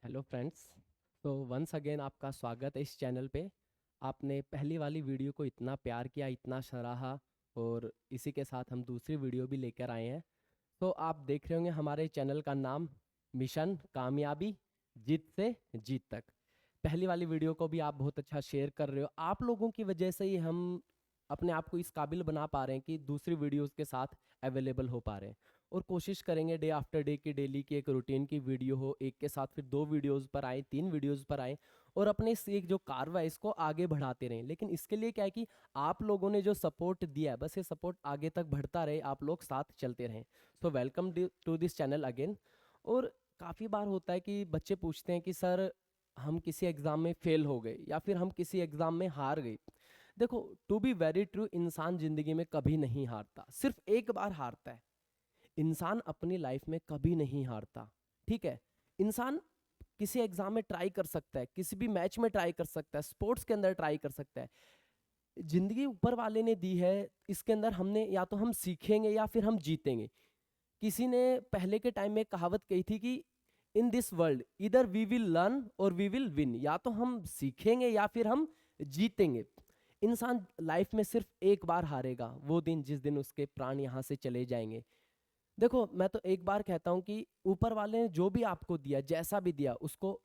Hello friends. तो once again आपका स्वागत है इस चैनल पे। आपने पहली वाली वीडियो को इतना प्यार किया, इतना सराहा, और इसी के साथ हम दूसरी वीडियो भी लेकर आए हैं। तो आप देख रहे होंगे हमारे चैनल का नाम मिशन कामयाबी जीत से जीत तक। पहली वाली वीडियो को भी आप बहुत अच्छा शेयर कर रहे हो। आप लोगों की वजह से ही हम अपने आप को इस काबिल बना पा रहे हैं कि दूसरी वीडियोस के साथ अवेलेबल हो पा रहे हैं। और कोशिश करेंगे डे आफ्टर डे की डेली की एक रूटीन की वीडियो हो, एक के साथ फिर 2 वीडियोस पर आए, 3 वीडियोस पर आए, और अपने इस एक जो कार्य है इसको आगे बढ़ाते रहें। लेकिन इसके लिए क्या है कि आप लोगों ने जो सपोर्ट दिया है, बस ये सपोर्ट आगे तक बढ़ता रहे, आप लोग साथ चलते रहें। So welcome to this channel again. और काफ़ी बार होता है कि बच्चे पूछते हैं कि सर हम किसी एग्ज़ाम में फेल हो गए या फिर हम किसी एग्ज़ाम में हार गए। देखो, टू बी वेरी ट्रू, इंसान ज़िंदगी में कभी नहीं हारता, सिर्फ एक बार हारता है। इंसान अपनी लाइफ में कभी नहीं हारता। ठीक है, इंसान किसी एग्जाम में ट्राई कर सकता है, किसी भी मैच में ट्राई कर सकता है, स्पोर्ट्स के अंदर ट्राई कर सकता है। जिंदगी ऊपर वाले ने दी है, इसके अंदर हमने या तो हम सीखेंगे या फिर हम जीतेंगे। किसी ने पहले के टाइम में कहावत कही थी कि इन दिस वर्ल्ड इधर वी विल लर्न और वी विल विन, या तो हम सीखेंगे या फिर हम जीतेंगे। इंसान लाइफ में सिर्फ एक बार हारेगा, वो दिन जिस दिन उसके प्राण यहाँ से चले जाएंगे। देखो, मैं तो एक बार कहता हूँ कि ऊपर वाले ने जो भी आपको दिया, जैसा भी दिया, उसको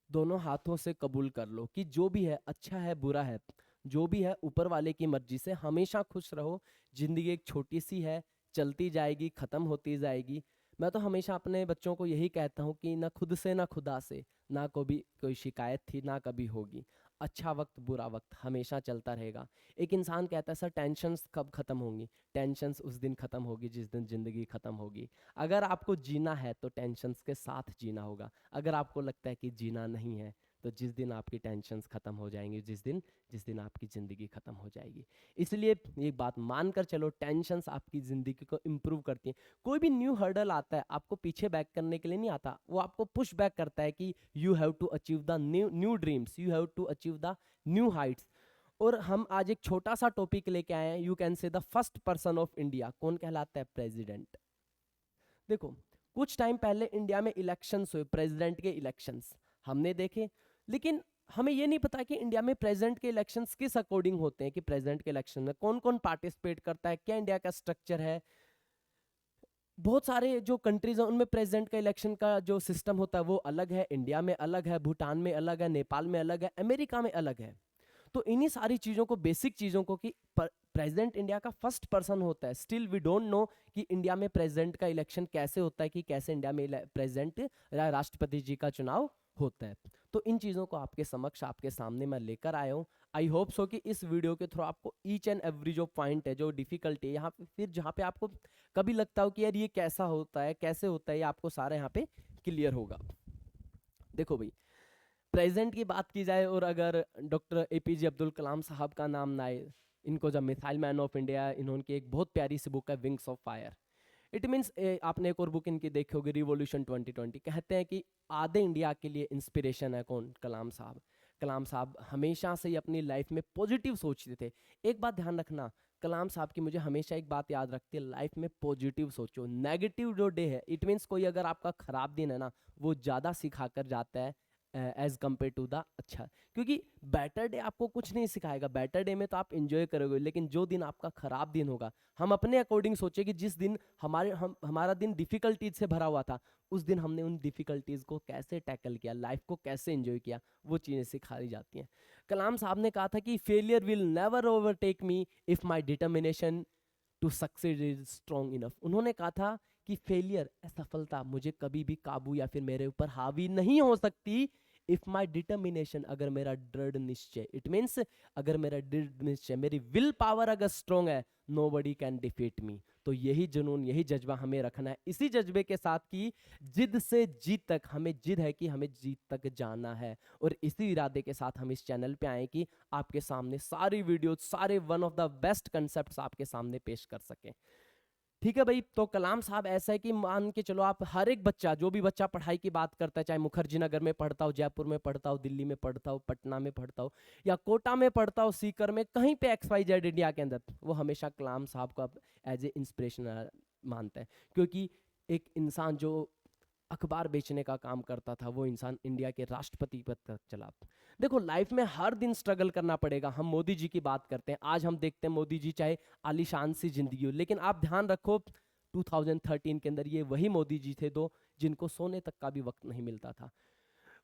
दोनों हाथों से कबूल कर लो कि जो भी है, अच्छा है बुरा है, जो भी है ऊपर वाले की मर्जी से। हमेशा खुश रहो। जिंदगी एक छोटी सी है, चलती जाएगी, खत्म होती जाएगी। मैं तो हमेशा अपने बच्चों को यही कहता हूँ कि ना खुद से ना खुदा से ना कभी कोई शिकायत थी, ना कभी होगी। अच्छा वक्त बुरा वक्त हमेशा चलता रहेगा। एक इंसान कहता है सर टेंशन्स कब खत्म होंगी? टेंशन्स उस दिन खत्म होगी जिस दिन जिंदगी खत्म होगी। अगर आपको जीना है तो टेंशन्स के साथ जीना होगा। अगर आपको लगता है कि जीना नहीं है, तो जिस दिन आपकी टेंशन्स खत्म हो जाएंगी, जिस दिन आपकी ज़िंदगी खत्म हो जाएगी। इसलिए ये बात मानकर चलो, टेंशन्स आपकी ज़िंदगी को इम्प्रूव करती हैं। कोई भी न्यू हर्डल आता है, आपको पीछे बैक करने के लिए नहीं आता, वो आपको पुश बैक करता है कि you have to achieve the new new dreams, you have to achieve the new heights. और हम आज एक छोटा सा टॉपिक लेके आए हैं, you can say the first person of India. कौन कहलाता है? प्रेसिडेंट। देखो, कुछ टाइम पहले इंडिया में इलेक्शंस हुए, प्रेसिडेंट के इलेक्शंस हमने देखे। लेकिन हमें ये नहीं पता कि इंडिया में प्रेसिडेंट के इलेक्शंस किस अकॉर्डिंग होते हैं, कि प्रेसिडेंट के इलेक्शन में कौन कौन पार्टिसिपेट करता है, क्या इंडिया का स्ट्रक्चर है। बहुत सारे जो कंट्रीज हैं उनमें प्रेसिडेंट का इलेक्शन का जो सिस्टम होता है वो अलग है, इंडिया में अलग है, भूटान में अलग है, नेपाल में अलग है, अमेरिका में अलग है। तो इन्हीं सारी चीज़ों को, बेसिक चीज़ों को, कि प्रेसिडेंट इंडिया का फर्स्ट पर्सन होता है, स्टिल वी डोंट नो कि इंडिया में प्रेसिडेंट का इलेक्शन कैसे होता है, कि कैसे इंडिया में प्रेसिडेंट या राष्ट्रपति जी का चुनाव होता है। तो इन चीज़ों को आपके समक्ष, आपके सामने मैं लेकर आया हूँ। आई होप सो कि इस वीडियो के थ्रू आपको ईच एंड एवरी जो पॉइंट है, जो डिफिकल्टी है यहाँ पे, फिर जहाँ पे आपको कभी लगता हो कि यार ये कैसा होता है, कैसे होता है, ये आपको सारा यहाँ पे क्लियर होगा। देखो भाई, प्रेजेंट की बात की जाए और अगर डॉक्टर एपीजे अब्दुल कलाम साहब का नाम ना आए, इनको जब मिसाइल मैन ऑफ इंडिया, इन्होंने एक बहुत प्यारी सी बुक है wings of fire. It means, आपने एक और बुक इनकी देखी होगी, रिवॉल्यूशन 2020। कहते हैं कि आधे इंडिया के लिए इंस्पिरेशन है कौन? कलाम साहब। कलाम साहब हमेशा से ही अपनी लाइफ में पॉजिटिव सोचते थे। एक बात ध्यान रखना, कलाम साहब की मुझे हमेशा एक बात याद रखती है, लाइफ में पॉजिटिव सोचो। नेगेटिव जो डे है, इट मीन्स कोई अगर आपका खराब दिन है ना, वो ज़्यादा सिखा कर जाता है एज कम्पेयर टू द अच्छा। क्योंकि बेटर डे आपको कुछ नहीं सिखाएगा, बेटर डे में तो आप इंजॉय करोगे, लेकिन जो दिन आपका खराब दिन होगा, हम अपने अकॉर्डिंग सोचे कि जिस दिन हमारा दिन डिफिकल्टीज से भरा हुआ था, उस दिन हमने उन डिफिकल्टीज को कैसे टैकल किया, लाइफ को कैसे एंजॉय किया, वो चीज़ें सिखाई जाती हैं। कलाम साहब ने कहा था कि failure will never overtake me if my determination to succeed is strong enough. उन्होंने कहा था कि फेलियर, असफलता, मुझे कभी भी काबू या फिर मेरे ऊपर हावी नहीं हो सकती इफ माई डिटर्मिनेशन, अगर मेरा दृढ़ निश्चय, इट मीन्स अगर मेरा दृढ़ निश्चय, मेरी विल पावर अगर स्ट्रॉन्ग है, नो बडी कैन डिफीट मी। तो यही जुनून, यही जज्बा हमें रखना है, इसी जज्बे के साथ कि जिद से जीत तक, हमें जिद है कि हमें जीत तक जाना है। और इसी इरादे के साथ हम इस चैनल पे आए कि आपके सामने सारी वीडियो, सारे one of the best concept आपके सामने पेश कर सकें। ठीक है भाई, तो कलाम साहब ऐसा है कि मान के चलो, आप हर एक बच्चा, जो भी बच्चा पढ़ाई की बात करता है, चाहे मुखर्जी नगर में पढ़ता हो, जयपुर में पढ़ता हो, दिल्ली में पढ़ता हो, पटना में पढ़ता हो, या कोटा में पढ़ता हो, सीकर में, कहीं पे XYZ इंडिया के अंदर, वो हमेशा कलाम साहब को एज ए इंस्पिरेशन मानता है। क्योंकि एक इंसान जो अखबार बेचने का काम करता था, वो इंसान इंडिया के राष्ट्रपति पद तक चला। देखो लाइफ में हर दिन स्ट्रगल करना पड़ेगा। हम मोदी जी की बात करते हैं, आज हम देखते हैं मोदी जी चाहे आलीशान सी जिंदगी हो, लेकिन आप ध्यान रखो 2013 के अंदर ये वही मोदी जी थे दो जिनको सोने तक का भी वक्त नहीं मिलता था।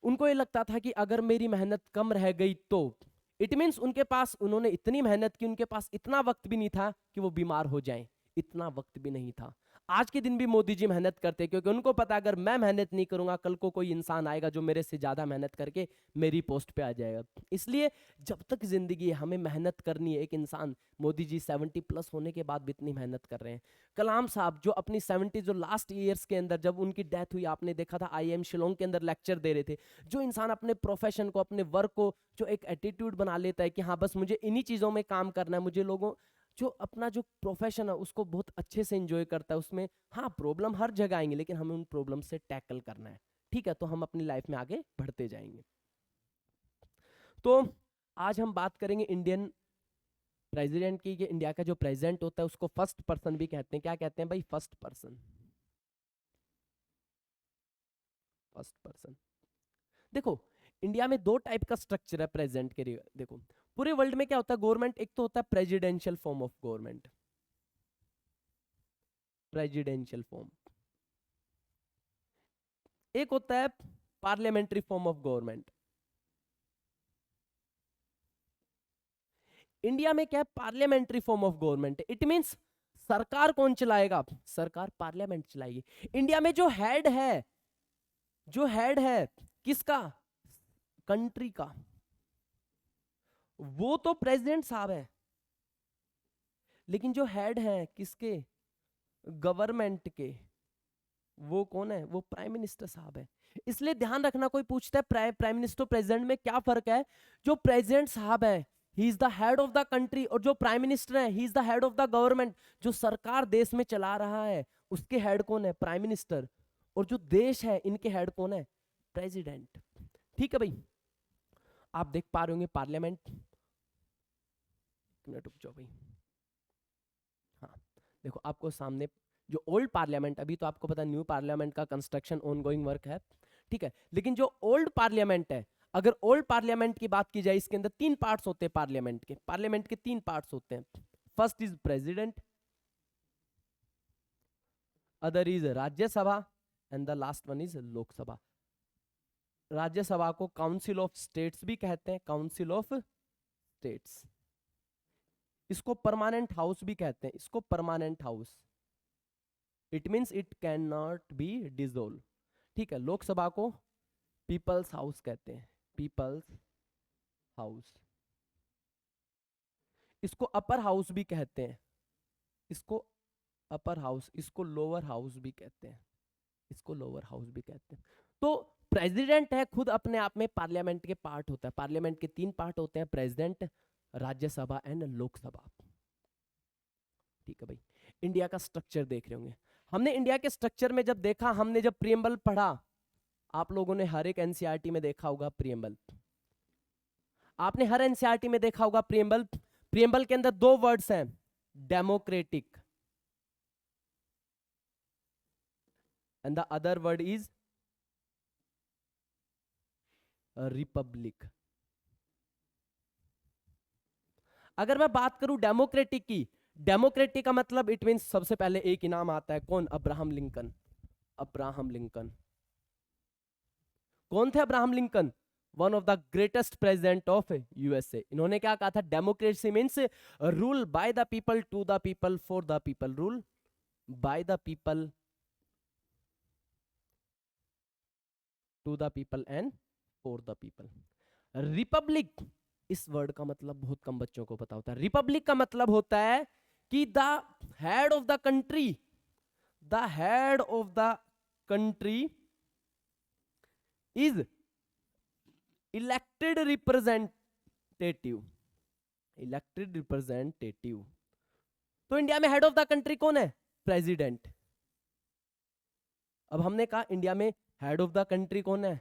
उनको ये लगता था कि अगर मेरी मेहनत कम रह गई तो इट मीन्स उनके पास, उन्होंने इतनी मेहनत की, उनके पास इतना वक्त भी नहीं था कि वो बीमार हो जाएं, इतना वक्त भी नहीं था। आज के दिन भी मोदी जी मेहनत करते हैं क्योंकि उनको पता अगर मैं मेहनत नहीं करूंगा कल को कोई इंसान आएगा जो मेरे से ज्यादा मेहनत करके मेरी पोस्ट पे आ जाएगा। इसलिए जब तक जिंदगी है हमें मेहनत करनी है। एक इंसान, मोदी जी 70+ होने के बाद भी इतनी मेहनत कर रहे हैं। कलाम साहब जो अपनी 70 जो लास्ट ईयर्स के अंदर जब उनकी डेथ हुई, आपने देखा था IIM शिलोंग के अंदर लेक्चर दे रहे थे। जो इंसान अपने प्रोफेशन को, अपने वर्क को जो एक एटीट्यूड बना लेता है कि हाँ बस मुझे इन्हीं चीजों में काम करना है, मुझे लोगों जो अपना जो प्रोफेशन है उसको बहुत अच्छे से एंजॉय करता है, उसमें हाँ प्रॉब्लम हर जगह आएंगे लेकिन हमें उन प्रॉब्लम से टैकल करना है। ठीक है, तो हम अपनी लाइफ में आगे बढ़ते जाएंगे। तो आज हम बात करेंगे इंडियन प्रेसिडेंट की, कि इंडिया का जो प्रेसिडेंट होता है उसको फर्स्ट पर्सन भी कहते हैं। क्या कहते हैं भाई? First person. First person. देखो इंडिया में दो टाइप का स्ट्रक्चर है प्रेसिडेंट के लिए। देखो पूरे वर्ल्ड में क्या होता है, गवर्नमेंट एक तो होता है presidential form of government, presidential form. एक होता है parliamentary form of government. India में क्या है? Parliamentary form of government. It means सरकार कौन चलाएगा? सरकार पार्लियामेंट चलाएगी। इंडिया में जो हेड है, जो हेड है किसका? कंट्री का, वो तो प्रेसिडेंट साहब है। लेकिन जो हेड है किसके? गवर्नमेंट के, वो कौन है? वो प्राइम मिनिस्टर साहब है। इसलिए ध्यान रखना, कोई पूछता है प्राइम मिनिस्टर प्रेसिडेंट में क्या फर्क है, जो प्रेसिडेंट साहब है he is the head of the country, और जो प्राइम मिनिस्टर है he is the head of the government. जो सरकार देश में चला रहा है उसके हेड कौन है? Prime minister. और जो देश है इनके हेड कौन है? प्रेसिडेंट। ठीक है भाई, आप देख पा रहे होंगे पार्लियामेंट। एक मिनट रुक जाओ भाई। हाँ देखो आपको सामने जो ओल्ड पार्लियामेंट, अभी तो आपको पता न्यू पार्लियामेंट का कंस्ट्रक्शन ऑनगोइंग वर्क है, ठीक है, लेकिन जो ओल्ड पार्लियामेंट है, अगर ओल्ड पार्लियामेंट की बात की जाए, इसके अंदर 3 पार्ट्स होते हैं पार्लियामेंट के 3 पार्ट्स होते हैं। First is president, other is Rajya Sabha, and the last one is Lok Sabha. Rajya Sabha को काउंसिल ऑफ स्टेट्स भी कहते हैं, काउंसिल ऑफ स्टेट्स। इसको परमानेंट हाउस भी कहते हैं, इसको permanent house. It means it can not be dissolve. ठीक है, लोकसभा को पीपल्स हाउस कहते हैं, पीपल्स हाउस। इसको अपर हाउस भी कहते हैं, इसको अपर हाउस, इसको लोअर हाउस भी कहते हैं, इसको लोअर हाउस भी कहते हैं। तो प्रेसिडेंट है खुद अपने आप में पार्लियामेंट के पार्ट होता है। पार्लियामेंट के 3 पार्ट होते हैं, प्रेसिडेंट, राज्यसभा एंड लोकसभा। ठीक है भाई, इंडिया का स्ट्रक्चर देख रहे होंगे। हमने इंडिया के स्ट्रक्चर में जब देखा, हमने जब प्रीएम्बल पढ़ा, आप लोगों ने हर एक एनसीईआरटी में देखा होगा प्रीएम्बल। आपने हर एनसीईआरटी में देखा होगा प्रीएम्बल। प्रीएम्बल के अंदर 2 वर्ड्स हैं, democratic and the other word is Republic. अगर मैं बात करूं डेमोक्रेटिक की, डेमोक्रेटिक का मतलब इट मींस सबसे पहले एक ही नाम आता है, कौन? Abraham Lincoln. अब्राहम लिंकन कौन थे? Abraham Lincoln, one of the greatest president of USA. इन्होंने क्या कहा था? Democracy means rule by the people, to the people, for the people. Rule by the people, to the people and for the people. Republic, इस word का मतलब बहुत कम बच्चों को पता होता है। रिपब्लिक का मतलब होता है कि the head of the country, the head of the country is elected representative, elected representative. तो इंडिया में हेड ऑफ द कंट्री कौन है? प्रेसिडेंट। अब हमने कहा इंडिया में हेड ऑफ द कंट्री कौन है?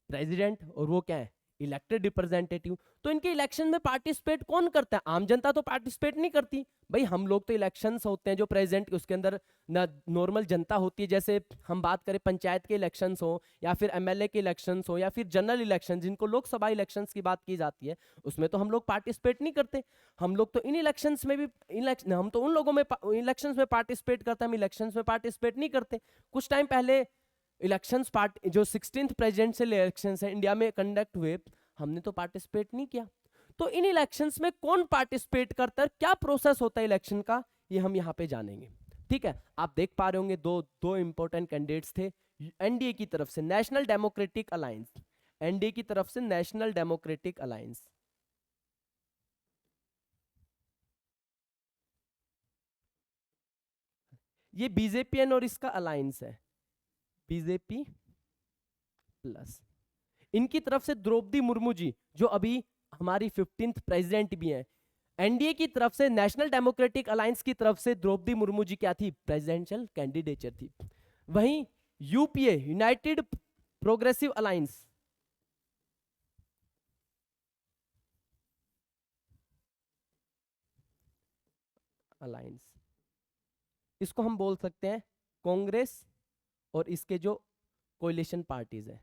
प्रेसिडेंट, और वो क्या है? Elected representative. तो इनके इलेक्शन में पार्टिसिपेट कौन करता है? आम जनता तो पार्टिसिपेट नहीं करती भाई। हम लोग तो इलेक्शंस होते हैं जो प्रेजेंट, उसके अंदर ना नॉर्मल जनता होती है, जैसे हम बात करें पंचायत के इलेक्शंस हो या फिर एमएलए के इलेक्शंस हो या फिर जनरल इलेक्शन जिनको लोकसभा इलेक्शंस की बात की जाती है, उसमें तो हम लोग पार्टिसिपेट नहीं करते। हम लोग तो इन इलेक्शंस में भी हम तो उन लोगों में इलेक्शंस में पार्टिसिपेट करते हैं, हम इलेक्शंस में पार्टिसिपेट नहीं करते। कुछ टाइम पहले इलेक्शंस पार्ट जो 16th प्रेसिडेंशियल इलेक्शंस है इंडिया में कंडक्ट हुए, हमने तो पार्टिसिपेट नहीं किया। तो इन इलेक्शंस में कौन पार्टिसिपेट करता है, क्या प्रोसेस होता है इलेक्शन का, ये हम यहाँ पे जानेंगे। ठीक है, आप देख पा रहे होंगे दो इंपॉर्टेंट कैंडिडेट्स थे एनडीए की तरफ से, नेशनल डेमोक्रेटिक अलायंस, एनडीए की तरफ से नेशनल डेमोक्रेटिक अलायंस। ये बीजेपी और इसका अलायंस है, बीजेपी प्लस। इनकी तरफ से द्रौपदी मुर्मू जी जो अभी हमारी 15th प्रेसिडेंट भी हैं। एनडीए की तरफ से, नेशनल डेमोक्रेटिक अलायंस की तरफ से द्रौपदी मुर्मू जी क्या थी? प्रेसिडेंशियल कैंडिडेचर थी। वहीं यूपीए, यूनाइटेड प्रोग्रेसिव अलायंस, इसको हम बोल सकते हैं कांग्रेस और इसके जो कोalition पार्टीज है,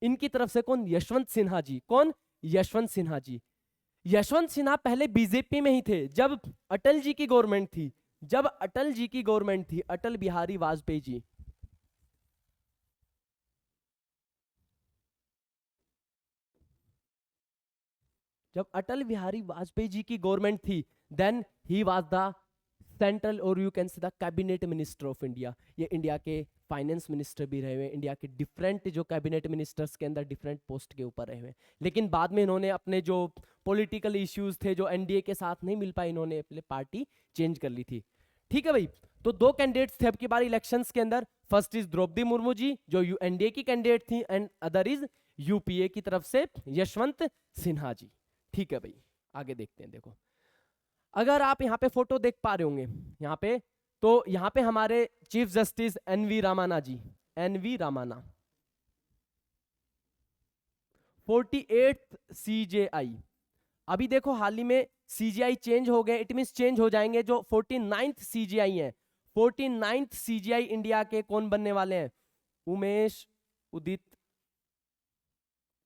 इनकी तरफ से कौन? यशवंत सिन्हा जी। कौन? यशवंत सिन्हा जी। यशवंत सिन्हा पहले बीजेपी में ही थे जब अटल जी की गवर्नमेंट थी, जब अटल जी की गवर्नमेंट थी, अटल बिहारी वाजपेयी जी। जब अटल बिहारी वाजपेयी जी की गवर्नमेंट थी, then he was the central और you can say the cabinet minister of India. ये इंडिया के फाइनेंस मिनिस्टर भी रहे हुए, इंडिया के डिफरेंट जो कैबिनेट मिनिस्टर्स के अंदर डिफरेंट पोस्ट के ऊपर रहे हुए। लेकिन बाद में इन्होंने अपने जो पॉलिटिकल इश्यूज थे जो एनडीए के साथ नहीं मिल पाए, इन्होंने अपनी पार्टी चेंज कर ली थी। ठीक है भाई, तो दो कैंडिडेट्स थे अब की बार इलेक्शंस के अंदर। फर्स्ट इज द्रौपदी मुर्मू जी जो एनडीए की कैंडिडेट थी, एंड अदर इज यूपीए की तरफ से यशवंत सिन्हा जी। ठीक है भाई, आगे देखते हैं। देखो, अगर आप यहाँ पे फोटो देख पा रहे होंगे यहाँ पे, तो यहाँ पे हमारे चीफ जस्टिस एनवी रामाना जी, एनवी रामाना, 48th सीजेआई। अभी देखो हाल ही में सीजीआई चेंज हो गए, इट मींस चेंज हो जाएंगे। जो 49th सीजीआई है, 49th सीजीआई इंडिया के कौन बनने वाले हैं? उमेश उदित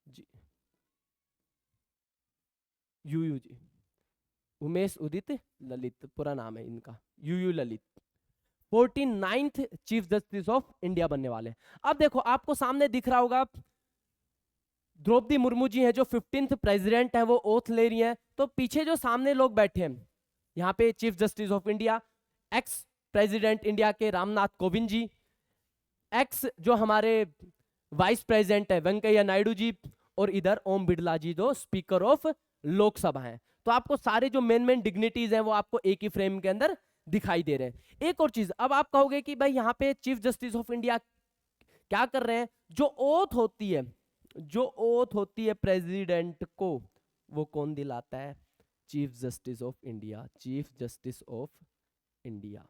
जी, यूयू जी, उमेश उदित ललित पूरा नाम है इनका, UU Lalit. 49th chief justice of India बनने वाले। अब देखो आपको सामने दिख रहा होगा द्रौपदी मुर्मू जी हैं जो 15th प्रेसिडेंट है, वो ओथ ले रही हैं। तो पीछे जो सामने लोग बैठे हैं यहाँ पे, chief justice of India, ex president India के रामनाथ कोविंद जी, एक्स जो हमारे वाइस प्रेसिडेंट है वेंकैया नायडू जी, और इधर ओम बिरला जी जो स्पीकर ऑफ लोकसभा हैं। तो आपको सारे जो मेन मेन डिग्निटीज हैं वो आपको एक ही फ्रेम के अंदर दिखाई दे रहे हैं। एक और चीज, अब आप कहोगे कि भाई यहाँ पे चीफ जस्टिस ऑफ इंडिया क्या कर रहे हैं? जो ओथ होती है, जो ओथ होती है प्रेसिडेंट को, वो कौन दिलाता है? Chief justice of India, chief justice of India.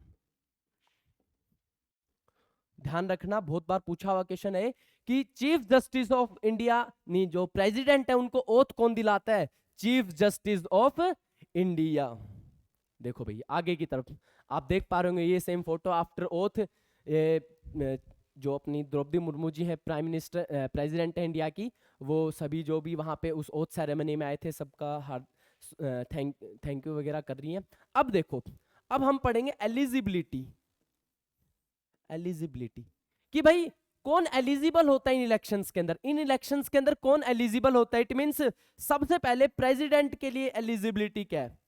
ध्यान रखना, बहुत बार पूछा हुआ क्वेश्चन है कि चीफ जस्टिस ऑफ इंडिया नहीं, जो प्रेसिडेंट है उनको ओथ कौन दिलाता है? Chief justice of India. देखो भाई आगे की तरफ आप देख पा रहे होंगे ये सेम फोटो आफ्टर ओथ। जो अपनी द्रौपदी मुर्मू जी है प्राइम मिनिस्टर प्रेसिडेंट है इंडिया की, वो सभी जो भी वहां पे उस ओथ सेरेमनी में आए थे सबका थैंक यू वगैरह कर रही हैं। अब देखो, अब हम पढ़ेंगे एलिजिबिलिटी। एलिजिबिलिटी कि भाई कौन एलिजिबल होता है इन इलेक्शंस के अंदर, इन इलेक्शंस के अंदर कौन एलिजिबल होता है? इट मींस सबसे पहले प्रेसिडेंट के लिए एलिजिबिलिटी क्या है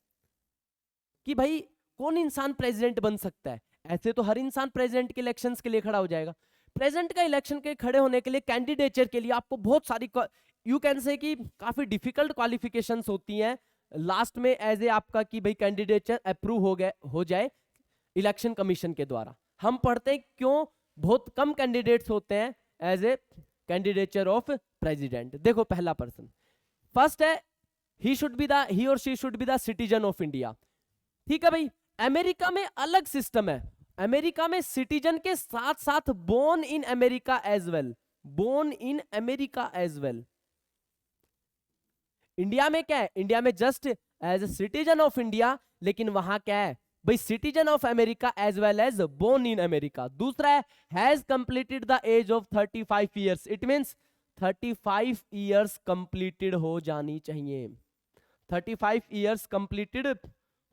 कि भाई कौन इंसान प्रेसिडेंट बन सकता है? ऐसे तो हर इंसान प्रेसिडेंट के इलेक्शंस के लिए खड़ा हो जाएगा। प्रेसिडेंट का इलेक्शन के खड़े होने के लिए कैंडिडेचर के लिए आपको बहुत सारी यू कैन से कि काफी डिफिकल्ट क्वालिफिकेशंस होती हैं लास्ट में, एज ए आपका कि भाई कैंडिडेचर अप्रूव हो जाए इलेक्शन कमीशन के द्वारा। हम पढ़ते हैं क्यों बहुत कम कैंडिडेट्स होते हैं as a candidature of president. देखो पहला पर्सन, फर्स्ट है ही और she should be the citizen of India. ठीक है भाई, अमेरिका में अलग सिस्टम है, अमेरिका में सिटीजन के साथ साथ born in America as well, born in America as well. India में क्या है, इंडिया में just as a citizen of India, लेकिन वहां क्या है भाई, citizen of America as well as born in America. दूसरा है has completed the age of 35 years, it means 35 years completed हो जानी चाहिए, 35 ईयर्स कंप्लीटेड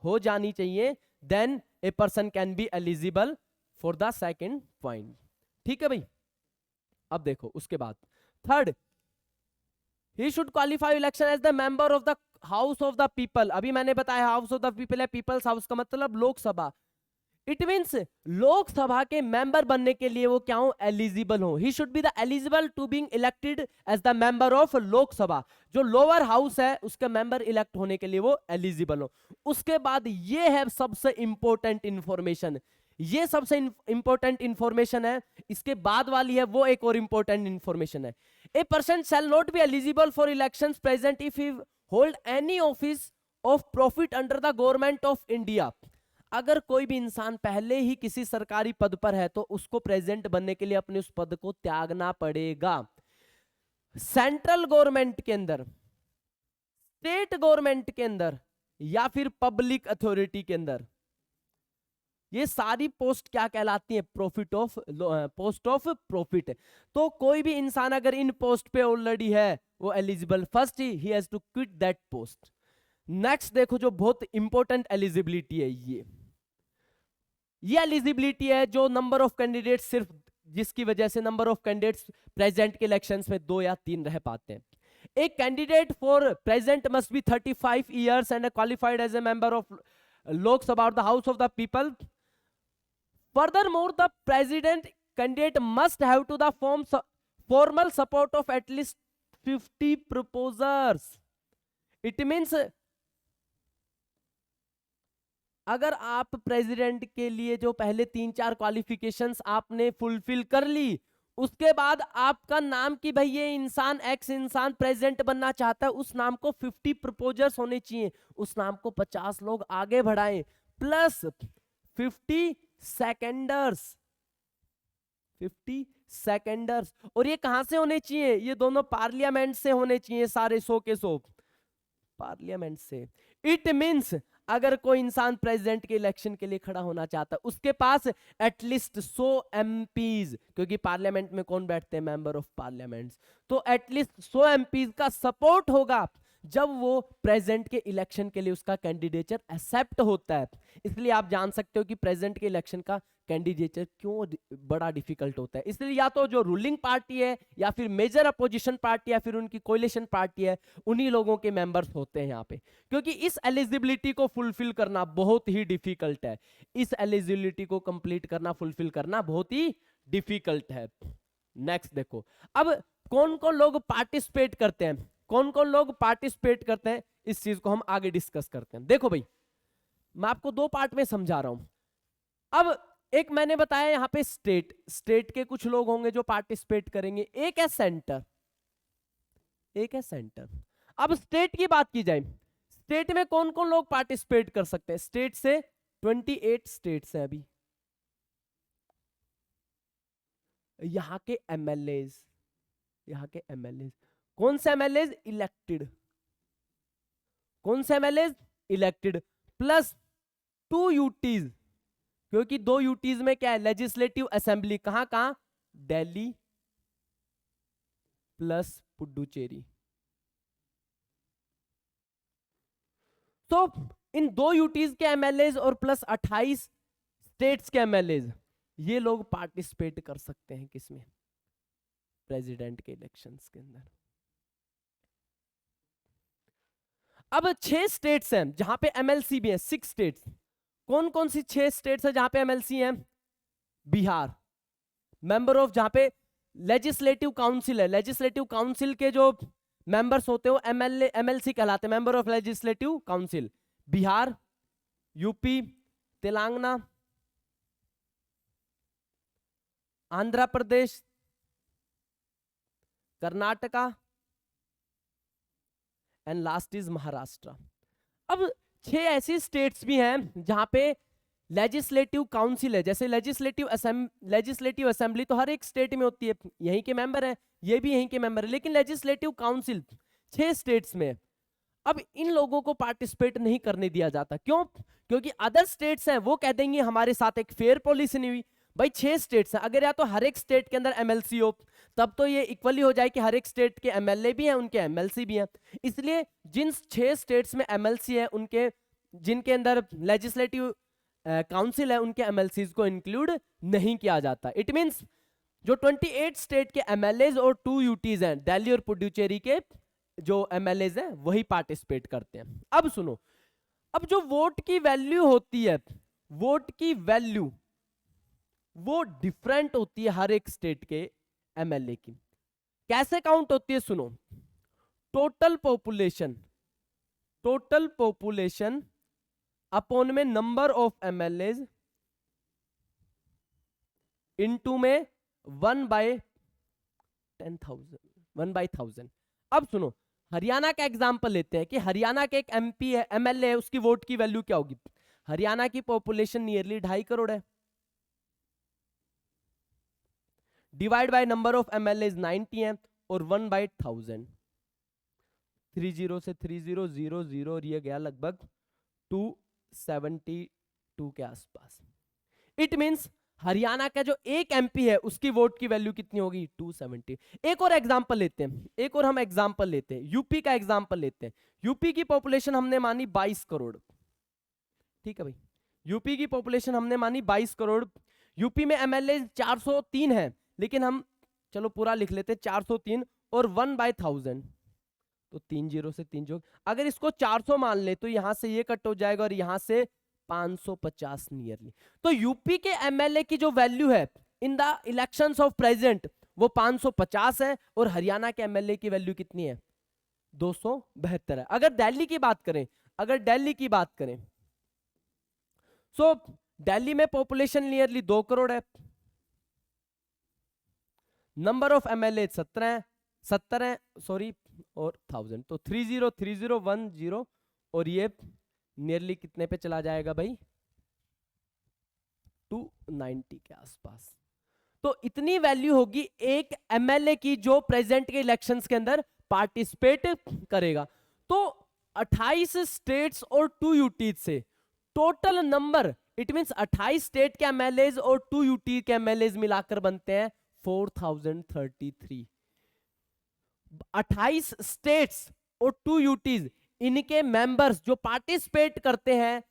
हो जानी चाहिए, then a person can be eligible for the second point. ठीक है भाई। अब देखो उसके बाद third, he should qualify election as the member of the house of the people. अभी मैंने बताया हाउस ऑफ द पीपल है, पीपल्स हाउस का मतलब लोकसभा। इट मीन्स लोकसभा के मेंबर बनने के लिए वो क्या हो, एलिजिबल हो। He should be the eligible to being elected as the member of Lok Sabha. जो लोअर हाउस है उसके मेंबर इलेक्ट होने के लिए वो एलिजिबल हो। उसके बाद ये है सबसे इंपॉर्टेंट इंफॉर्मेशन, ये सबसे इंपॉर्टेंट इंफॉर्मेशन है। इसके बाद वाली है वो एक और इंपॉर्टेंट इंफॉर्मेशन है। A person shall not be eligible for elections present if he hold any office of profit under the government of India. अगर कोई भी इंसान पहले ही किसी सरकारी पद पर है तो उसको प्रेसिडेंट बनने के लिए अपने उस पद को त्यागना पड़ेगा। सेंट्रल गवर्नमेंट के अंदर, स्टेट गवर्नमेंट के अंदर, या फिर पब्लिक अथॉरिटी के अंदर, ये सारी पोस्ट क्या कहलाती है, profit of, post of profit. तो कोई भी इंसान अगर इन पोस्ट पे ऑलरेडी है वो eligible, first he has to quit that post. Next देखो जो बहुत इंपॉर्टेंट एलिजिबिलिटी है, ये एलिजिबिलिटी है जो नंबर ऑफ कैंडिडेट्स, सिर्फ जिसकी वजह से नंबर ऑफ कैंडिडेट्स प्रेसिडेंट के इलेक्शंस में 2 या 3 रह पाते हैं। एक candidate for president must be 35 years and qualified as a member of Lok Sabha और the house of the people. Furthermore, the president candidate must have to the formal support of at least 50 proposers. It means अगर आप president के लिए जो पहले 3-4 qualifications आपने fulfil कर ली, उसके बाद आपका नाम कि भाई ये इंसान एक्स इंसान प्रेसिडेंट बनना चाहता है, उस नाम को 50 प्रपोजर्स होने चाहिए, उस नाम को 50 लोग आगे बढ़ाएं, प्लस 50 सेकेंडर्स, 50 सेकेंडर्स। और ये कहां से होने चाहिए, ये दोनों पार्लियामेंट से होने चाहिए, सारे 100 के 100 पार्लियामेंट से। इट मींस अगर कोई इंसान प्रेसिडेंट के इलेक्शन के लिए खड़ा होना चाहता है, उसके पास एटलीस्ट 100 एमपीज, क्योंकि पार्लियामेंट में कौन बैठते हैं, मेंबर ऑफ पार्लियामेंट, तो एटलीस्ट 100 एमपीज का सपोर्ट होगा जब वो प्रेसिडेंट के इलेक्शन के लिए उसका कैंडिडेचर एक्सेप्ट होता है। इसलिए आप जान सकते हो कि प्रेसिडेंट के इलेक्शन का कैंडिडेचर क्यों बड़ा डिफिकल्ट होता है। इसलिए या तो जो रूलिंग पार्टी है या फिर मेजर अपोजिशन पार्टी या फिर उनकी कोलिशन पार्टी है, उन्हीं लोगों के मेंबर्स होते हैं यहाँ पे, क्योंकि इस एलिजिबिलिटी को फुलफिल करना बहुत ही डिफिकल्ट है। इस एलिजिबिलिटी को कंप्लीट करना, फुलफिल करना बहुत ही डिफिकल्ट है। नेक्स्ट देखो, अब कौन कौन लोग पार्टिसिपेट करते हैं, कौन कौन लोग पार्टिसिपेट करते हैं, इस चीज को हम आगे डिस्कस करते हैं। देखो भाई, मैं आपको 2 पार्ट में समझा रहा हूं। अब एक मैंने बताया यहां पे स्टेट के कुछ लोग होंगे जो पार्टिसिपेट करेंगे, एक है सेंटर, एक है सेंटर। अब स्टेट की बात की जाए, स्टेट में कौन कौन लोग पार्टिसिपेट कर सकते हैं, स्टेट से 28 स्टेट्स हैं अभी। यहां के एमएलए, यहां के एमएलए, कौन से एमएलए इलेक्टेड, कौन से एमएलए इलेक्टेड, प्लस 2 यूटीज, क्योंकि 2 यूटीज में क्या है, लेजिस्लेटिव असेंबली, कहां कहां, दिल्ली प्लस पुडुचेरी। तो इन 2 यूटीज के एमएलए और प्लस 28 स्टेट्स के एमएलए, ये लोग पार्टिसिपेट कर सकते हैं किसमें, प्रेसिडेंट के इलेक्शंस के अंदर। अब 6 स्टेट्स हैं जहां पे एमएलसी भी है, 6 स्टेट्स। कौन कौन सी 6 स्टेट्स है जहां पे एमएलसी हैं, बिहार, मेंबर ऑफ, जहां पे लेजिस्लेटिव काउंसिल है, लेजिस्लेटिव काउंसिल के जो मेंबर्स होते हो एमएलसी कहलाते हैं, member of legislative council. Bihar, UP, Telangana, Andhra Pradesh, Karnataka and last is Maharashtra. अब 6 ऐसी स्टेट्स भी हैं जहां पे लेजिस्लेटिव काउंसिल है, जैसे लेजिस्लेटिव असेंबली तो हर एक स्टेट में होती है, यहीं के मेंबर है, ये भी यहीं के मेंबर है, लेकिन लेजिस्लेटिव काउंसिल 6 स्टेट्स में, अब इन लोगों को पार्टिसिपेट नहीं करने दिया जाता। क्यों? क्योंकि अदर स्टेट्स हैं वो कह देंगे हमारे साथ एक फेयर पॉलिसी नहीं हुई। भाई 6 स्टेट्स हैं, अगर या तो हर एक स्टेट के अंदर एमएलसी हो तब तो ये इक्वली हो जाए कि हर एक स्टेट के एमएलए भी हैं उनके एमएलसी भी हैं। इसलिए जिन 6 स्टेट्स में एमएलसी है उनके, जिनके अंदर लेजिस्लेटिव काउंसिल है, उनके एमएलसीज को इंक्लूड नहीं किया जाता। इट मींस जो 28 स्टेट के एमएलएज और 2 यूटीज हैं, दिल्ली और पुडुचेरी के जो एमएलएज हैं वही पार्टिसिपेट करते हैं। अब सुनो, अब जो वोट की वैल्यू होती है, वोट की वैल्यू वो डिफरेंट होती है हर एक स्टेट के एमएलए की। कैसे काउंट होती है? सुनो, टोटल पॉपुलेशन अपॉन में नंबर ऑफ एमएलएज इनटू में 1/1000। अब सुनो, हरियाणा का एग्जांपल लेते हैं कि हरियाणा के एक एमपी है, एमएलए है, उसकी वोट की वैल्यू क्या होगी? हरियाणा की पॉपुलेशन नियरली 2.5 करोड़ है, divide by number of MLA 90 है, और 1/1000, 30 से 3000 और ये गया लगभग 272 के आसपास। इट मींस हरियाणा का जो एक एमपी है उसकी वोट की वैल्यू कितनी होगी? 270। एक और एग्जांपल लेते हैं, एक और हम एग्जांपल लेते हैं, यूपी का एग्जांपल लेते हैं। यूपी की पॉपुलेशन हमने मानी 22 करोड़, ठीक है भाई, यूपी की पॉपुलेशन हमने मानी 22 करोड़। यूपी में एमएलए 403 है, लेकिन हम चलो पूरा लिख लेते हैं 403 और 1/1000, तो 30 से 3 जोड़, अगर इसको 400 मान ले तो यहां से ये कट हो जाएगा और यहां से 550 नियरली। तो यूपी के एमएलए की जो वैल्यू है in the elections of president वो 550 है, और हरियाणा के एमएलए की वैल्यू कितनी है? 272 है। अगर दिल्ली की बात करें, सो दिल्ली में पॉपुलेशन नियरली 2 करोड़ है, नंबर ऑफ एमएलए 70 है सॉरी, और 1000, तो 30 और ये नियरली कितने पे चला जाएगा भाई? 290 के आसपास। तो इतनी वैल्यू होगी एक एमएलए की जो प्रेसिडेंट के इलेक्शंस के अंदर पार्टिसिपेट करेगा। तो 28 स्टेट्स और 2 यूटी से total number, it means 28 state के एमएलए और 2 यूटी के एमएलए मिलाकर बनते हैं 4033। 28 स्टेट्स और 2 यूटीज, इनके मेंबर्स जो पार्टिसिपेट करते हैं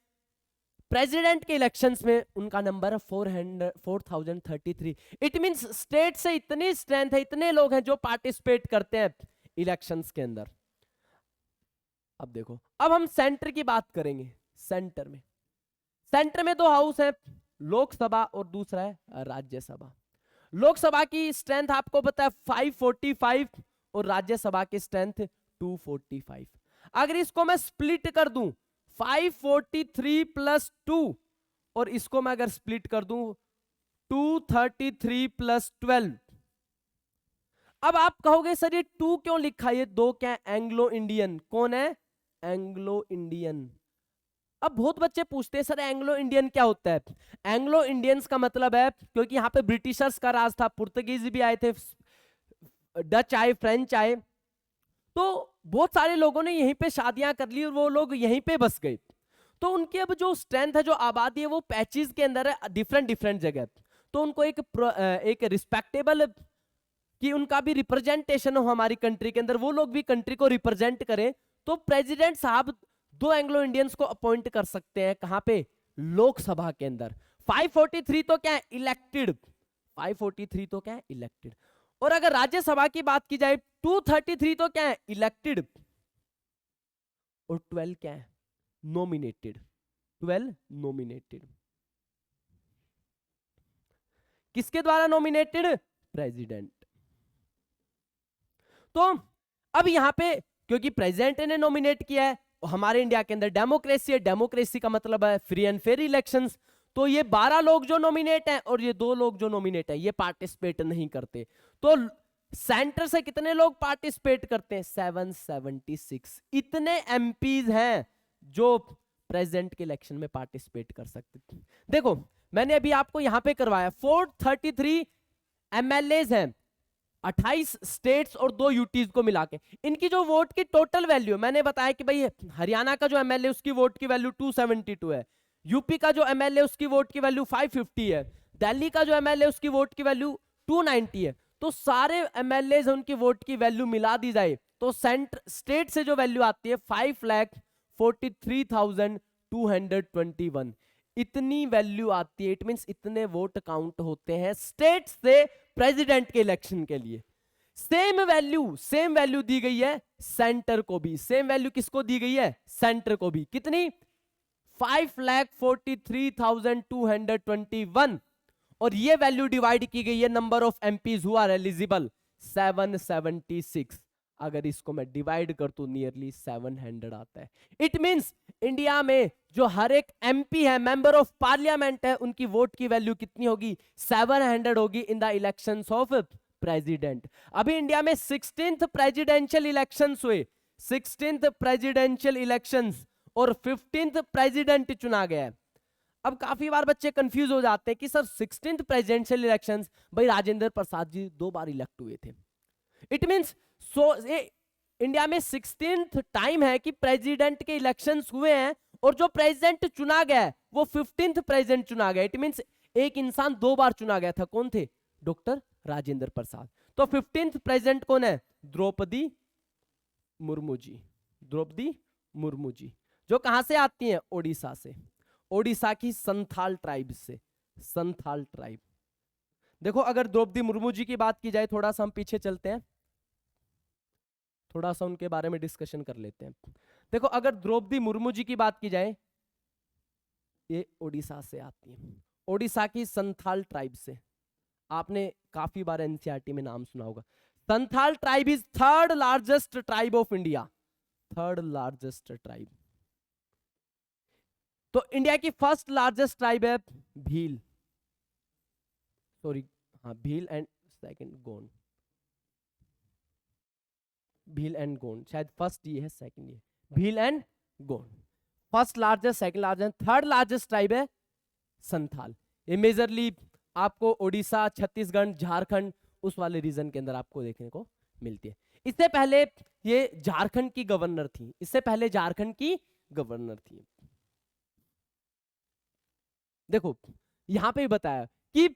प्रेसिडेंट के इलेक्शंस में, उनका नंबर है 4033। इट मींस स्टेट से इतनी स्ट्रेंथ है, इतने लोग हैं जो पार्टिसिपेट करते हैं इलेक्शंस के अंदर। अब देखो, अब हम सेंटर की बात करेंगे। सेंटर में 2 हाउस है, लोकसभा और दूसरा है राज्यसभा। लोकसभा की स्ट्रेंथ आपको पता है 545 और राज्यसभा की स्ट्रेंथ 245। अगर इसको मैं स्प्लिट कर दूं 543 + 2, और इसको मैं अगर स्प्लिट कर दूं 233 + 12, अब आप कहोगे सर ये 2 क्यों लिखा? ये 2 क्या है? Anglo Indian. कौन है? Anglo Indian. अब बहुत बच्चे पूछते हैं सर एंग्लो इंडियन क्या होता है? एंग्लो इंडियंस का मतलब है, क्योंकि यहां पे ब्रिटिशर्स का राज था, पुर्तगीज भी आए थे, डच आए, फ्रेंच आए, तो बहुत सारे लोगों ने यहीं पे शादियां कर ली और वो लोग यहीं पे बस गए। तो उनकी अब जो स्ट्रेंथ है, जो आबादी है, वो पैचेस के अंदर है, डिफरेंट जगह। तो उनको एक रिस्पेक्टेबल कि उनका भी रिप्रेजेंटेशन हो हमारी कंट्री के अंदर, वो लोग भी कंट्री को रिप्रेजेंट करें। तो प्रेसिडेंट साहब 2 एंग्लो इंडियंस को अपॉइंट कर सकते हैं। कहां पे? लोकसभा के अंदर। 543 तो क्या है? इलेक्टेड। 543 तो क्या है? इलेक्टेड। और अगर राज्यसभा की बात की जाए 233 तो क्या है? इलेक्टेड, और 12 क्या है? नॉमिनेटेड। 12 नॉमिनेटेड। किसके द्वारा नॉमिनेटेड? प्रेसिडेंट। तो अब यहां पे क्योंकि प्रेसिडेंट ने नॉमिनेट किया है, हमारे इंडिया के अंदर डेमोक्रेसी है, डेमोक्रेसी का मतलब है फ्री एंड फेयर इलेक्शंस। तो ये 12 लोग जो नॉमिनेट हैं और ये 2 लोग जो नॉमिनेट हैं ये पार्टिसिपेट नहीं करते। तो सेंटर से कितने लोग पार्टिसिपेट करते हैं? 776। इतने एमपीज हैं जो प्रेसिडेंट के इलेक्शन में पार्टिसिपेट कर सकते थे। देखो मैंने अभी आपको यहां पे करवाया 433 एमएलएज हैं, 28 स्टेट्स और 2 यूटीज को मिला के इनकी जो वोट की टोटल वैल्यू, मैंने बताया कि भाई हरियाणा का जो एमएलए उसकी वोट की वैल्यू 272 है, यूपी का जो एमएलए उसकी वोट की वैल्यू 550 है, दिल्ली का जो एमएलए उसकी वोट की वैल्यू 290 है। तो सारे एमएलए उनकी वोट की वैल्यू मिला दी जाए तो स्टेट से जो वैल्यू आती है 5,43,221, इतनी वैल्यू आती है। इट मींस इतने वोट काउंट होते हैं स्टेट से प्रेसिडेंट के इलेक्शन के लिए। सेम वैल्यू दी गई है सेंटर को भी। सेम वैल्यू किसको दी गई है? सेंटर को भी। कितनी? 5,43,221। और ये वैल्यू डिवाइड की गई है number of MPs who are eligible 776। अगर इसको मैं डिवाइड कर तो नियरली 700 आता है। इट मींस इंडिया में जो हर एक एमपी है, मेंबर ऑफ पार्लियामेंट है, उनकी वोट की वैल्यू कितनी होगी? 700 होगी in the elections of president. अभी इंडिया में 16th प्रेसिडेंशियल इलेक्शंस हुए, 16th प्रेसिडेंशियल इलेक्शंस, और 15th प्रेसिडेंट चुना गया है। अब काफी बार बच्चे कंफ्यूज हो जाते हैं कि सर 16th प्रेसिडेंशियल इलेक्शंस, भाई राजेंद्र प्रसाद जी 2 बार इलेक्ट हुए थे। इट मींस इंडिया में 16th टाइम है कि प्रेसिडेंट के इलेक्शंस हुए हैं और जो प्रेसिडेंट चुना गया है वो 15th प्रेसिडेंट चुना गया। इट मींस एक इंसान 2 बार चुना गया था। कौन थे? डॉक्टर राजेंद्र प्रसाद। तो 15th प्रेसिडेंट कौन है? द्रौपदी मुर्मू जी। द्रौपदी मुर्मू जी जो कहां से आती हैं? ओडिशा से। ओडिशा की संथाल ट्राइब से। संथाल ट्राइब। देखो अगर द्रौपदी मुर्मू जी की बात की जाए, थोड़ा सा हम पीछे चलते हैं, थोड़ा सा उनके बारे में डिस्कशन कर लेते हैं। देखो अगर द्रौपदी मुर्मू जी की बात की जाए, ये ओडिशा से आती है, ओडिशा की संथाल ट्राइब से। आपने काफी बार एनसीईआरटी में नाम सुना होगा। Santhal tribe is 3rd largest tribe of India. 3rd largest tribe. तो इंडिया की 1st लार्जेस्ट ट्राइब है भील, सॉरी, हाँ, Bhil and second Gond. Bhil and Gond, शायद फर्स्ट ये है, सेकंड ये। Bhil and Gond 1st largest, 2nd largest, 3rd largest tribe है संथाल। ये मेजरली आपको ओडिशा, छत्तीसगढ़, झारखंड उस वाले रीजन के अंदर आपको देखने को मिलती है। इससे पहले ये झारखंड की गवर्नर थी। इससे पहले झारखंड की गवर्नर थी। देखो यहां पे बताया कि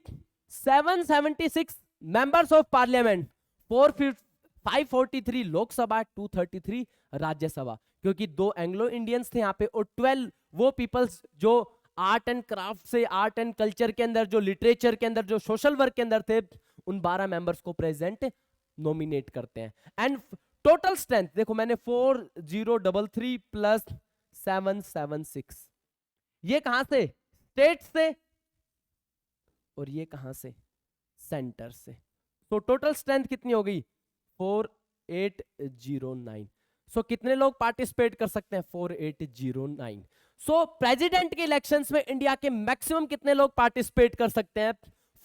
776 members of parliament, 543 Lok Sabha, 233 Rajya Sabha, क्योंकि 2 एंग्लो इंडियंस थे यहाँ पे और 12 वो पीपल्स जो आर्ट एंड क्राफ्ट से, आर्ट एंड कल्चर के अंदर, जो लिटरेचर के अंदर, जो सोशल वर्क के अंदर थे, उन 12 मेंबर्स को प्रेसिडेंट नॉमिनेट करते हैं। एंड टोटल स्ट्रेंथ देखो, मैंने 4033 प्लस 776, ये कहां से? स्टेट से, और ये कहां से? सेंटर से। तो टोटल स्ट्रेंथ कितनी हो गई? 4809। सो कितने लोग पार्टिसिपेट कर सकते हैं? 4809। सो प्रेसिडेंट के इलेक्शंस में इंडिया के मैक्सिमम कितने लोग पार्टिसिपेट कर सकते हैं?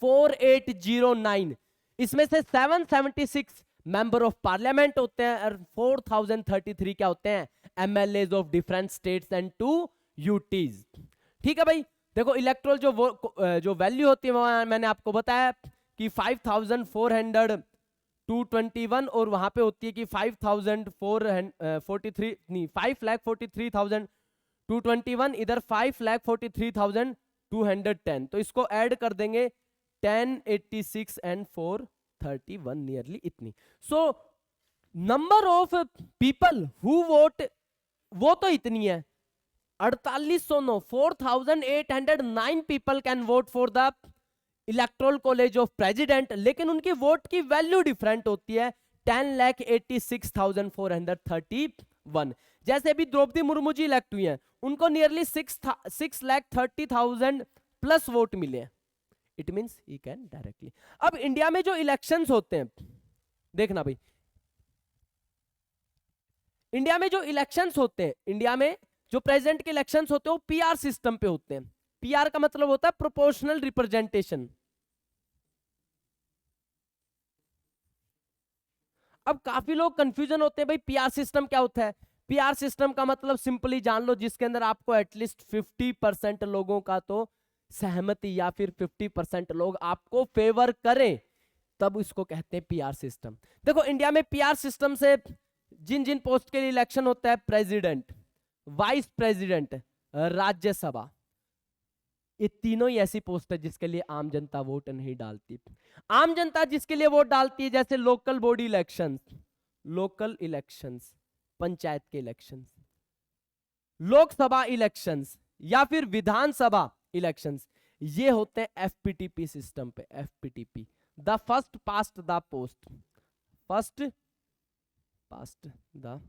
4809। इसमें से 776 मेंबर ऑफ पार्लियामेंट होते हैं और 4033 क्या होते हैं? MLAs of different states and 2 UTs. ठीक है भाई। देखो इलेक्ट्रोल जो वैल्यू होती है मैंने आपको बताया कि 5,400,221 और वहां पे होती है कि 5,43,221, इधर 5,43,210। तो इसको ऐड कर देंगे 1086 एंड 431, नियरली इतनी। So number of people who vote, वो तो इतनी है 4809, 4809 people can vote for the electoral college of president, लेकिन उनकी वोट की वैल्यू डिफरेंट होती है 10,86,431। जैसे अभी द्रौपदी मुर्मू जी इलेक्ट हुई हैं, उनको नियरली 6,30,000 प्लस वोट मिले हैं। It means he can directly. अब इंडिया में जो इलेक्शंस होते हैं, देखना भाई, इंडिया में जो इलेक्शंस होते हैं, इंडिया में जो प्रेसिडेंट के इलेक्शंस होते हैं वो पीआर सिस्टम पे होते हैं। पीआर का मतलब होता है प्रोपोर्शनल रिप्रेजेंटेशन। अब काफी लोग कंफ्यूजन होते हैं भाई पीआर सिस्टम क्या होता है। पीआर सिस्टम का मतलब सिंपली जान लो, जिसके अंदर आपको एटलीस्ट 50% लोगों का तो सहमति या फिर 50% लोग आपको फेवर करें, तब इसको कहते हैं पीआर सिस्टम। देखो इंडिया में पीआर सिस्टम से जिन जिन पोस्ट के लिए इलेक्शन होता है, प्रेसिडेंट, वाइस प्रेसिडेंट, राज्यसभा, ये तीनों ही ऐसी पोस्ट है जिसके लिए आम जनता वोट नहीं डालती। आम जनता जिसके लिए वोट डालती है, जैसे local body elections, local elections, panchayat के इलेक्शंस, लोकसभा इलेक्शंस या फिर विधानसभा इलेक्शंस, ये होते हैं एफपीटीपी सिस्टम पे। FPTP, the first past the post, first past the.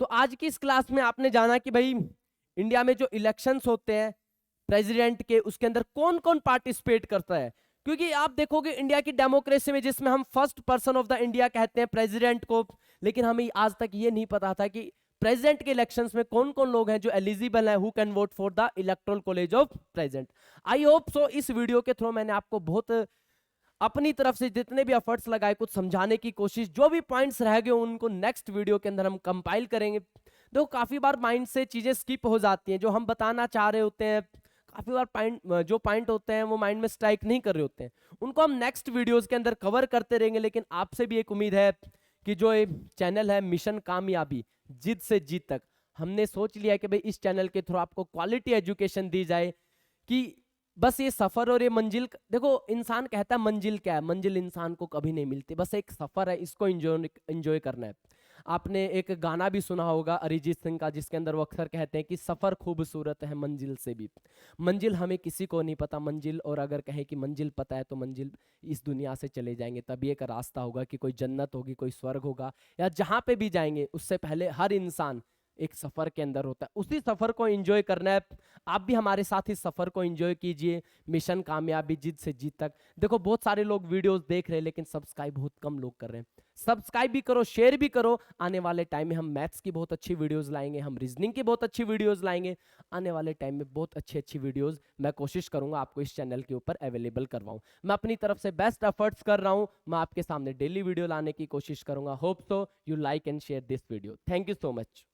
तो आज की इस क्लास में आपने जाना कि भाई इंडिया में जो इलेक्शंस होते हैं प्रेसिडेंट के, उसके अंदर कौन कौन पार्टिसिपेट करता है। क्योंकि आप देखोगे इंडिया की डेमोक्रेसी में, जिसमें हम first person of the India कहते हैं प्रेसिडेंट को, लेकिन हमें आज तक ये नहीं पता था कि प्रेसिडेंट के इलेक्शंस में कौन कौन लोग हैं जो एलिजिबल हैं, who can vote for the electoral college of president. I hope so इस वीडियो के थ्रू मैंने आपको बहुत अपनी तरफ से जितने भी एफर्ट्स लगाए कुछ समझाने की कोशिश, जो भी पॉइंट्स रह गए उनको नेक्स्ट वीडियो के अंदर हम कंपाइल करेंगे। देखो काफी बार माइंड से चीजें स्किप हो जाती हैं, जो हम बताना चाह रहे होते हैं काफी बार पॉइंट होते हैं वो माइंड में स्ट्राइक नहीं कर रहे होते हैं, उनको हम नेक्स्ट वीडियोस के अंदर कवर करते रहेंगे। लेकिन आपसे भी एक उम्मीद है कि जो ये चैनल है मिशन कामयाबी जिद से जीत तक, हमने सोच लिया है कि भाई इस चैनल के थ्रू आपको क्वालिटी एजुकेशन दी जाए, कि बस ये सफर और ये मंजिल, देखो इंसान कहता है मंजिल क्या है, मंजिल इंसान को कभी नहीं मिलती, बस एक सफर है, इसको एंजॉय करना है। आपने एक गाना भी सुना होगा अरिजीत सिंह का, जिसके अंदर वो अक्सर कहते हैं कि सफर खूबसूरत है मंजिल से भी। मंजिल हमें किसी को नहीं पता मंजिल, और अगर कहें कि मंजिल पता है तो मंजिल इस दुनिया से चले जाएंगे तभी एक रास्ता होगा कि कोई जन्नत होगी, कोई स्वर्ग होगा, या जहां पे भी जाएंगे उससे पहले हर इंसान एक सफर के अंदर होता है, उसी सफर को एंजॉय करना है। आप भी हमारे साथ इस सफर को एंजॉय कीजिए, मिशन कामयाबी जिद से जीत तक। देखो बहुत सारे लोग वीडियोस देख रहे हैं लेकिन सब्सक्राइब बहुत कम लोग कर रहे हैं, सब्सक्राइब भी करो, शेयर भी करो। आने वाले टाइम में हम मैथ्स की बहुत अच्छी वीडियोस लाएंगे, हम रीजनिंग की बहुत अच्छी वीडियोस लाएंगे। आने वाले टाइम में बहुत अच्छी अच्छी वीडियोस मैं कोशिश करूंगा आपको इस चैनल के ऊपर अवेलेबल करवाऊं। मैं अपनी तरफ से बेस्ट एफर्ट्स कर रहा हूं, मैं आपके सामने डेली वीडियो लाने की कोशिश करूंगा। Hope so you like and share this video. Thank you so much.